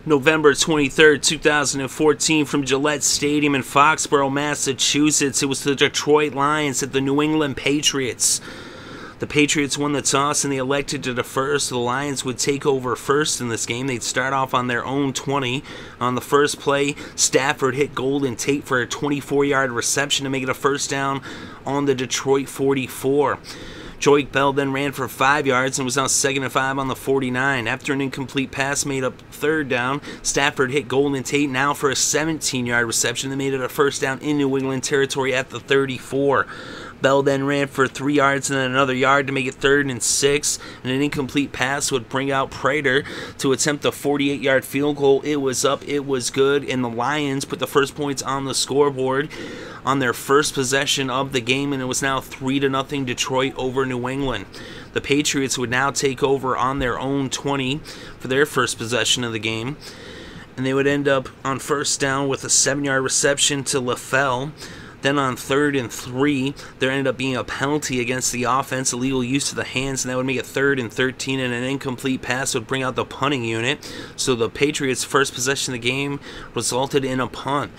November 23rd, 2014, from Gillette Stadium in Foxboro, Massachusetts. It was the Detroit Lions at the New England Patriots. The Patriots won the toss and they elected to defer, so the Lions would take over first in this game. They'd start off on their own 20. On the first play, Stafford hit Golden Tate for a 24-yard reception to make it a first down on the Detroit 44. Joique Bell then ran for 5 yards and was now 2nd and 5 on the 49. After an incomplete pass made up third down, Stafford hit Golden Tate now for a 17-yard reception that made it a first down in New England territory at the 34. Bell then ran for 3 yards and then another yard to make it 3rd and 6, and an incomplete pass would bring out Prater to attempt a 48-yard field goal. It was up, it was good, and the Lions put the first points on the scoreboard on their first possession of the game, and it was now 3-0 Detroit over New England. The Patriots would now take over on their own 20 for their first possession of the game, and they would end up on first down with a 7-yard reception to LaFell. Then on 3rd and 3, there ended up being a penalty against the offense, illegal use of the hands, and that would make it 3rd and 13, and an incomplete pass would bring out the punting unit. So the Patriots' first possession of the game resulted in a punt.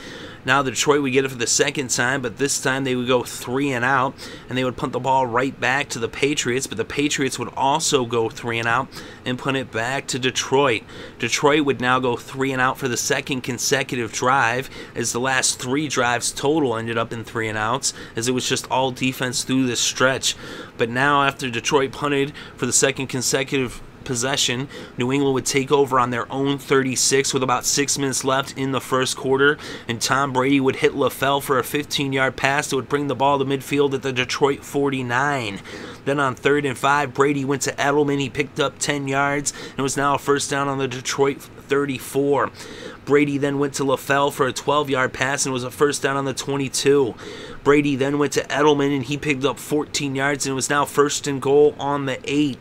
Now Detroit would get it for the second time, but this time they would go 3 and out, and they would punt the ball right back to the Patriots, but the Patriots would also go 3 and out and punt it back to Detroit. Detroit would now go 3 and out for the second consecutive drive, as the last 3 drives total ended up in 3 and outs, as it was just all defense through this stretch. But now after Detroit punted for the second consecutive possession, New England would take over on their own 36 with about 6 minutes left in the first quarter, and Tom Brady would hit LaFell for a 15-yard pass that would bring the ball to midfield at the Detroit 49. Then on 3rd and 5, Brady went to Edelman. He picked up 10 yards, and it was now a first down on the Detroit 34. Brady then went to LaFell for a 12-yard pass, and it was a first down on the 22. Brady then went to Edelman, and he picked up 14 yards, and it was now 1st and goal on the 8.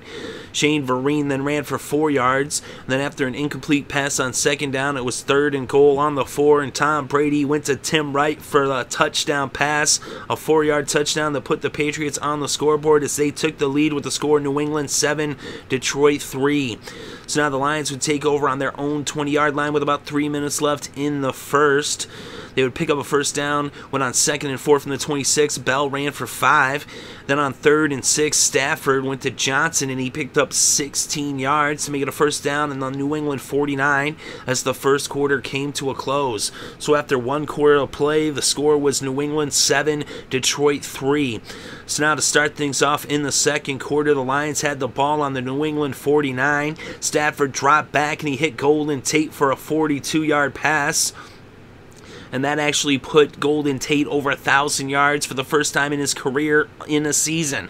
Shane Vereen then ran for 4 yards. Then after an incomplete pass on 2nd down, it was 3rd and goal on the 4, and Tom Brady went to Tim Wright for a touchdown pass, a 4-yard touchdown that put the Patriots on the scoreboard as they took the lead with the score New England 7, Detroit 3. So now the Lions would take over on their own 20-yard line with about 3 minutes left in the first. They would pick up a first down when on 2nd and 4 from the 26, Bell ran for 5. Then on 3rd and 6, Stafford went to Johnson, and he picked up 16 yards to make it a first down in the New England 49 as the first quarter came to a close. So after 1 quarter of play, the score was New England 7, Detroit 3. So now to start things off in the second quarter, the Lions had the ball on the New England 49. Stafford dropped back, and he hit Golden Tate for a 42-yard pass, and that actually put Golden Tate over 1,000 yards for the first time in his career in a season.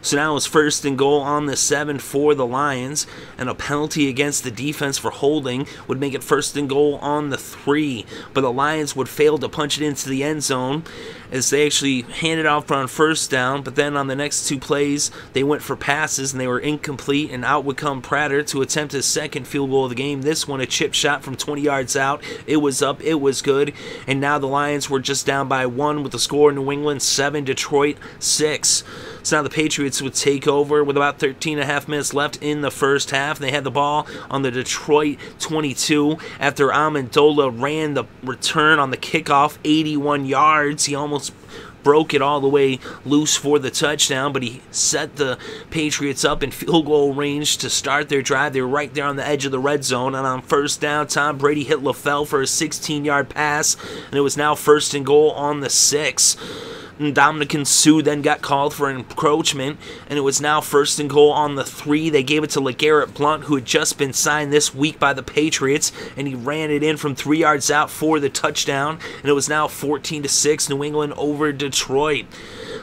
So now it was 1st and goal on the 7 for the Lions, and a penalty against the defense for holding would make it 1st and goal on the 3. But the Lions would fail to punch it into the end zone as they actually handed off on first down, but then on the next 2 plays, they went for passes, and they were incomplete, and out would come Prater to attempt his second field goal of the game. This one, a chip shot from 20 yards out. It was up, it was good, and now the Lions were just down by 1 with the score New England 7, Detroit 6. So now the Patriots would take over with about 13.5 minutes left in the first half. They had the ball on the Detroit 22 after Amendola ran the return on the kickoff 81 yards. He almost broke it all the way loose for the touchdown, but he set the Patriots up in field goal range to start their drive. They were right there on the edge of the red zone, and on first down, Tom Brady hit LaFell for a 16-yard pass, and it was now 1st and goal on the 6. Dominican Sue then got called for encroachment, and it was now 1st and goal on the 3. They gave it to LeGarrette Blount, who had just been signed this week by the Patriots, and he ran it in from 3 yards out for the touchdown, and it was now 14-6, New England over Detroit.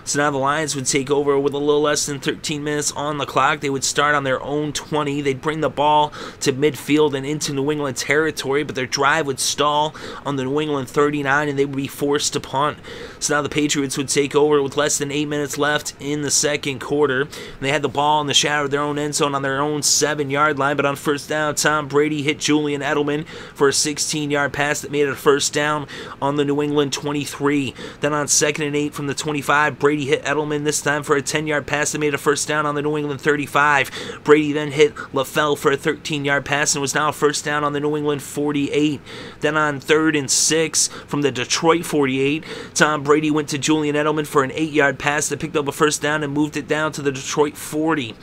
So now the Lions would take over with a little less than 13 minutes on the clock. They would start on their own 20. They'd bring the ball to midfield and into New England territory, but their drive would stall on the New England 39, and they would be forced to punt. So now the Patriots would take over with less than 8 minutes left in the second quarter. They had the ball in the shadow of their own end zone on their own 7-yard line, but on first down, Tom Brady hit Julian Edelman for a 16-yard pass that made it a first down on the New England 23. Then on 2nd and 8 from the 25, Brady Brady hit Edelman this time for a 10-yard pass that made a first down on the New England 35. Brady then hit LaFell for a 13-yard pass and was now a first down on the New England 48. Then on 3rd and 6 from the Detroit 48, Tom Brady went to Julian Edelman for an 8-yard pass that picked up a first down and moved it down to the Detroit 40.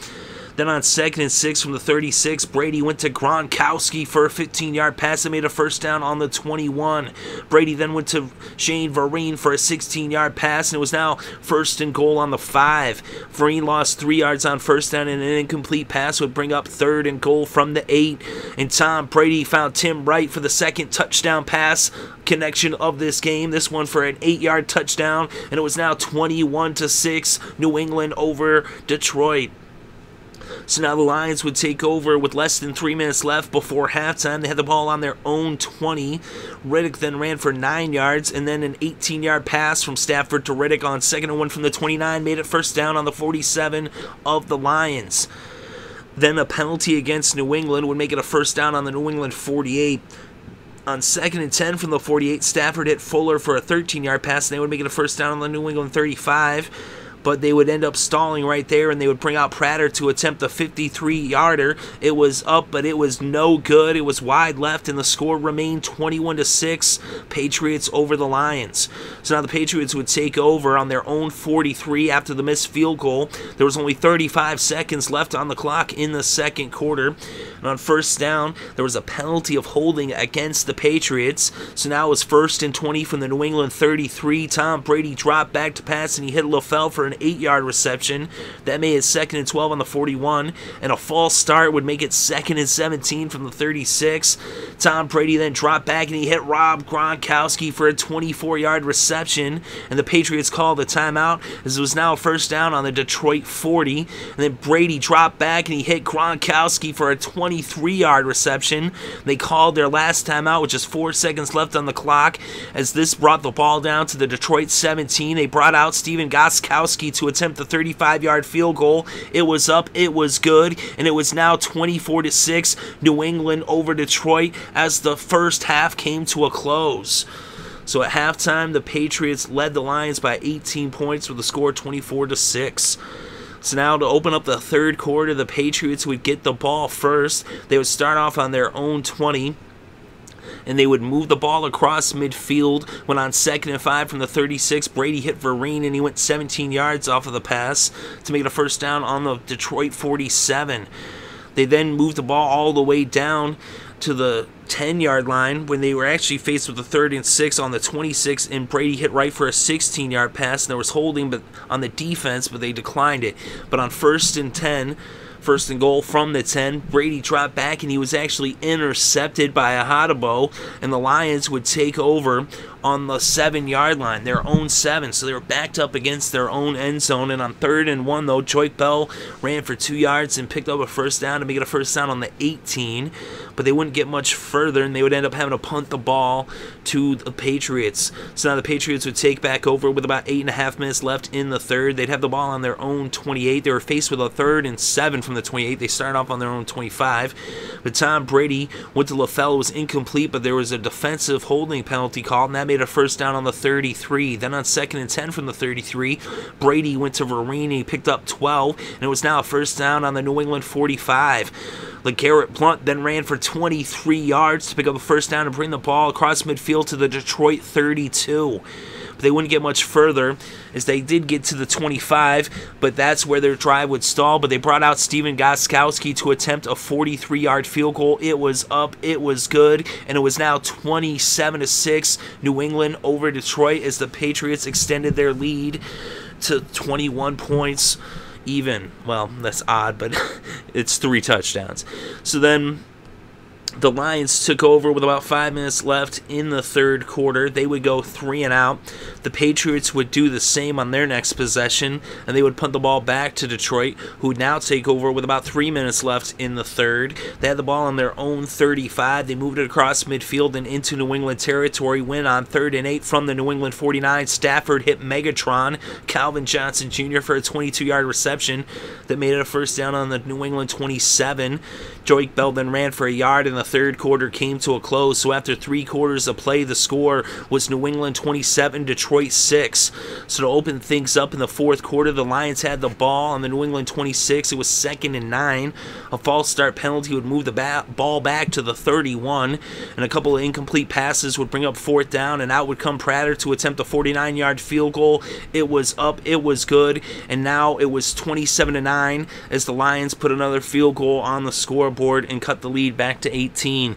Then on 2nd and 6 from the 36, Brady went to Gostkowski for a 15-yard pass that made a first down on the 21. Brady then went to Vereen for a 16-yard pass, and it was now 1st and goal on the 5. Vereen lost 3 yards on first down, and an incomplete pass would bring up 3rd and goal from the 8. And Tom Brady found Tim Wright for the 2nd touchdown pass connection of this game. This one for an 8-yard touchdown, and it was now 21-6, New England over Detroit. So now the Lions would take over with less than 3 minutes left before halftime. They had the ball on their own 20. Riddick then ran for 9 yards, and then an 18-yard pass from Stafford to Riddick on 2nd and 1 from the 29 made it first down on the 47 of the Lions. Then a penalty against New England would make it a first down on the New England 48. On 2nd and 10 from the 48, Stafford hit Fuller for a 13-yard pass, and they would make it a first down on the New England 35. But they would end up stalling right there, and they would bring out Prater to attempt a 53-yarder. It was up, but it was no good. It was wide left, and the score remained 21-6, Patriots over the Lions. So now the Patriots would take over on their own 43 after the missed field goal. There was only 35 seconds left on the clock in the second quarter. And on first down, there was a penalty of holding against the Patriots. So now it was 1st and 20 from the New England 33. Tom Brady dropped back to pass, and he hit LaFell for an 8-yard reception. That made it 2nd and 12 on the 41, and a false start would make it 2nd and 17 from the 36. Tom Brady then dropped back, and he hit Gostkowski for a 24-yard reception, and the Patriots called a timeout as it was now a first down on the Detroit 40. And then Brady dropped back, and he hit Gostkowski for a 23-yard reception. They called their last timeout with just 4 seconds left on the clock, as this brought the ball down to the Detroit 17. They brought out Gostkowski to attempt the 35-yard field goal. It was up, it was good, and it was now 24-6, New England over Detroit as the first half came to a close. So at halftime, the Patriots led the Lions by 18 points with a score 24-6. So now to open up the third quarter, the Patriots would get the ball first. They would start off on their own 20. And they would move the ball across midfield. When on 2nd and 5 from the 36, Brady hit Vereen, and he went 17 yards off of the pass to make it a first down on the Detroit 47. They then moved the ball all the way down to the 10-yard line when they were actually faced with a 3rd and 6 on the 26, and Brady hit Wright for a 16-yard pass, and there was holding but on the defense, but they declined it. But on 1st and 10, 1st and goal from the 10, Brady dropped back, and he was actually intercepted by a Hadabo, and the Lions would take over on the 7-yard line, their own 7. So they were backed up against their own end zone. And on 3rd and 1, though, Joyke Bell ran for 2 yards and picked up a first down to make it a first down on the 18. But they wouldn't get much further, and they would end up having to punt the ball to the Patriots. So now the Patriots would take back over with about 8.5 minutes left in the third. They'd have the ball on their own 28. They were faced with a 3rd and 7 from the 28. They started off on their own 25. But Tom Brady went to LaFell. It was incomplete, but there was a defensive holding penalty called, and that made a first down on the 33. Then on 2nd and 10 from the 33, Brady went to Vereen, and he picked up 12, and it was now a first down on the New England 45. LeGarrette Blount then ran for 23 yards to pick up a first down and bring the ball across midfield to the Detroit 32. But they wouldn't get much further as they did get to the 25, but that's where their drive would stall. But they brought out Gostkowski to attempt a 43-yard field goal. It was up, it was good, and it was now 27-6 New England over Detroit as the Patriots extended their lead to 21 points even. Well, that's odd, but it's 3 touchdowns. So then the Lions took over with about 5 minutes left in the third quarter. They would go 3 and out. The Patriots would do the same on their next possession, and they would punt the ball back to Detroit, who would now take over with about 3 minutes left in the third. They had the ball on their own 35. They moved it across midfield and into New England territory. Win on 3rd and 8 from the New England 49. Stafford hit Megatron, Calvin Johnson Jr. for a 22-yard reception that made it a first down on the New England 27. Joyke Bell then ran for a yard in the third quarter came to a close. So after 3 quarters of play, the score was New England 27, Detroit 6. So to open things up in the fourth quarter, the Lions had the ball on the New England 26. It was 2nd and 9. A false start penalty would move the ball back to the 31, and a couple of incomplete passes would bring up 4th down, and out would come Prater to attempt a 49-yard field goal. It was up, it was good, and now it was 27-9 as the Lions put another field goal on the scoreboard and cut the lead back to 18.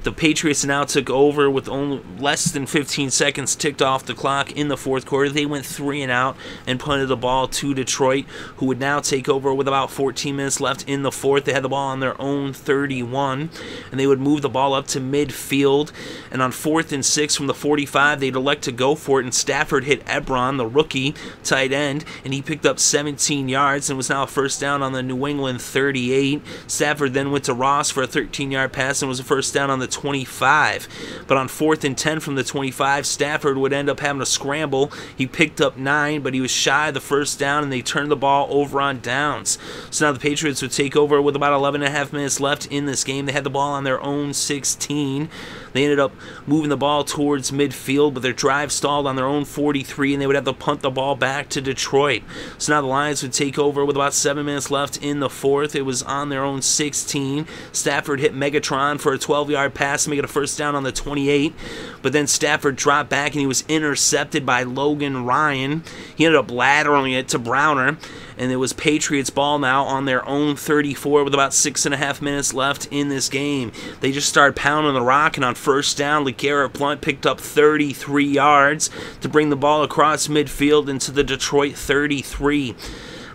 The Patriots now took over with only less than 15 seconds ticked off the clock in the fourth quarter. They went 3 and out and punted the ball to Detroit, who would now take over with about 14 minutes left in the fourth. They had the ball on their own 31, and they would move the ball up to midfield. And on 4th and 6 from the 45, they'd elect to go for it, and Stafford hit Ebron, the rookie tight end, and he picked up 17 yards and was now a first down on the New England 38. Stafford then went to Ross for a 13-yard pass and was a first down on the 25. But on 4th and 10 from the 25, Stafford would end up having a scramble. He picked up 9, but he was shy of the first down, and they turned the ball over on downs. So now the Patriots would take over with about 11 and a half minutes left in this game. They had the ball on their own 16. They ended up moving the ball towards midfield, but their drive stalled on their own 43, and they would have to punt the ball back to Detroit. So now the Lions would take over with about 7 minutes left in the fourth. It was on their own 16. Stafford hit Megatron for a 12-yard pass to make it a first down on the 28, but then Stafford dropped back and he was intercepted by Logan Ryan. He ended up laterally it to Browner, and it was Patriots ball now on their own 34 with about 6.5 minutes left in this game. They just started pounding the rock, and on first down, LeGarrette Blount picked up 33 yards to bring the ball across midfield into the Detroit 33.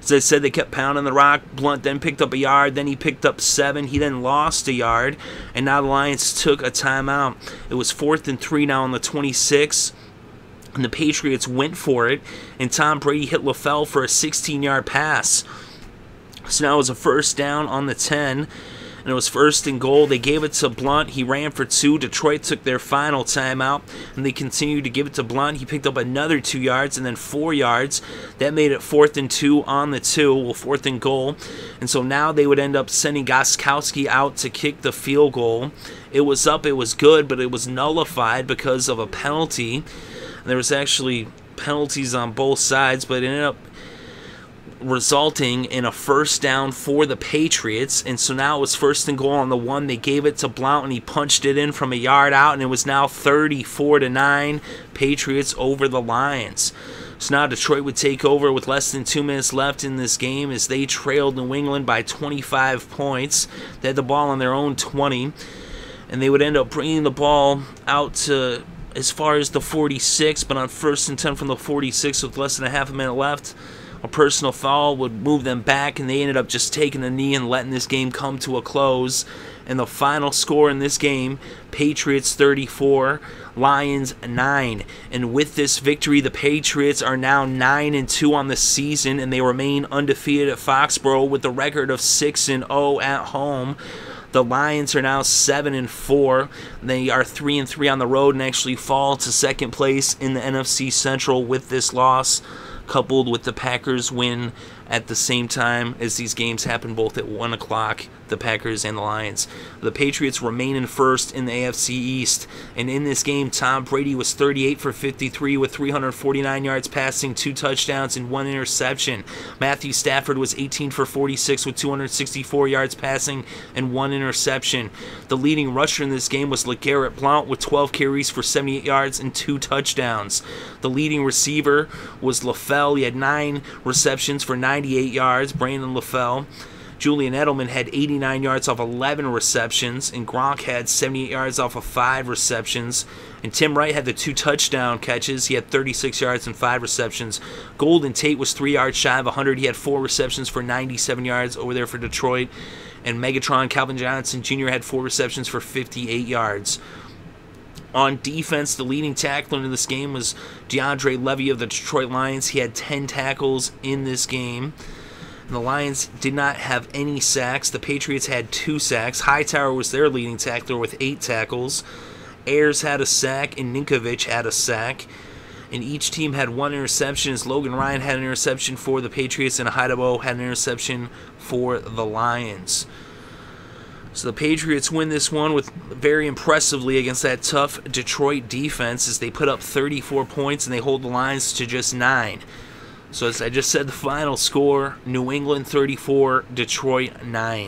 As I said, they kept pounding the rock. Blount then picked up a yard. Then he picked up 7. He then lost a yard. And now the Lions took a timeout. It was 4th and 3 now on the 26. And the Patriots went for it. And Tom Brady hit LaFell for a 16-yard pass. So now it was a first down on the 10. And it was 1st and goal. They gave it to Blount. He ran for 2. Detroit took their final timeout, and they continued to give it to Blount. He picked up another 2 yards and then 4 yards. That made it 4th and 2 on the 2, 4th and goal. And so now they would end up sending Gostkowski out to kick the field goal. It was up, it was good, but it was nullified because of a penalty. And there was actually penalties on both sides, but it ended up resulting in a first down for the Patriots. And so now it was 1st and goal on the 1. They gave it to Blount, and he punched it in from a yard out, and it was now 34-9, Patriots over the Lions. So now Detroit would take over with less than 2 minutes left in this game as they trailed New England by 25 points. They had the ball on their own 20, and they would end up bringing the ball out to as far as the 46, but on 1st and 10 from the 46 with less than a half a minute left, a personal foul would move them back, and they ended up just taking a knee and letting this game come to a close. And the final score in this game, Patriots 34, Lions 9. And with this victory, the Patriots are now 9-2 on the season, and they remain undefeated at Foxboro with a record of 6-0 at home. The Lions are now 7-4. They are 3-3 on the road and actually fall to 2nd place in the NFC Central with this loss, coupled with the Packers win at the same time as these games happen both at 1 o'clock, the Packers and the Lions. The Patriots remain in first in the AFC East, and in this game, Tom Brady was 38 for 53 with 349 yards passing, 2 touchdowns, and 1 interception. Matthew Stafford was 18 for 46 with 264 yards passing and 1 interception. The leading rusher in this game was LeGarrette Blount with 12 carries for 78 yards and 2 touchdowns. The leading receiver was LaFell. He had 9 receptions for 98 yards, Brandon LaFell. Julian Edelman had 89 yards off 11 receptions, and Gronk had 78 yards off of 5 receptions. And Tim Wright had the 2 touchdown catches. He had 36 yards and 5 receptions. Golden Tate was 3 yards shy of 100. He had 4 receptions for 97 yards over there for Detroit. And Megatron Calvin Johnson Jr. had 4 receptions for 58 yards. On defense, the leading tackler in this game was DeAndre Levy of the Detroit Lions. He had 10 tackles in this game. And the Lions did not have any sacks. The Patriots had 2 sacks. Hightower was their leading tackler with 8 tackles. Ayers had a sack, and Ninkovich had a sack. And each team had 1 interception. Logan Ryan had an interception for the Patriots, and Hightower had an interception for the Lions. So the Patriots win this one with very impressively against that tough Detroit defense as they put up 34 points and they hold the Lions to just 9. So as I just said, the final score, New England 34, Detroit 9.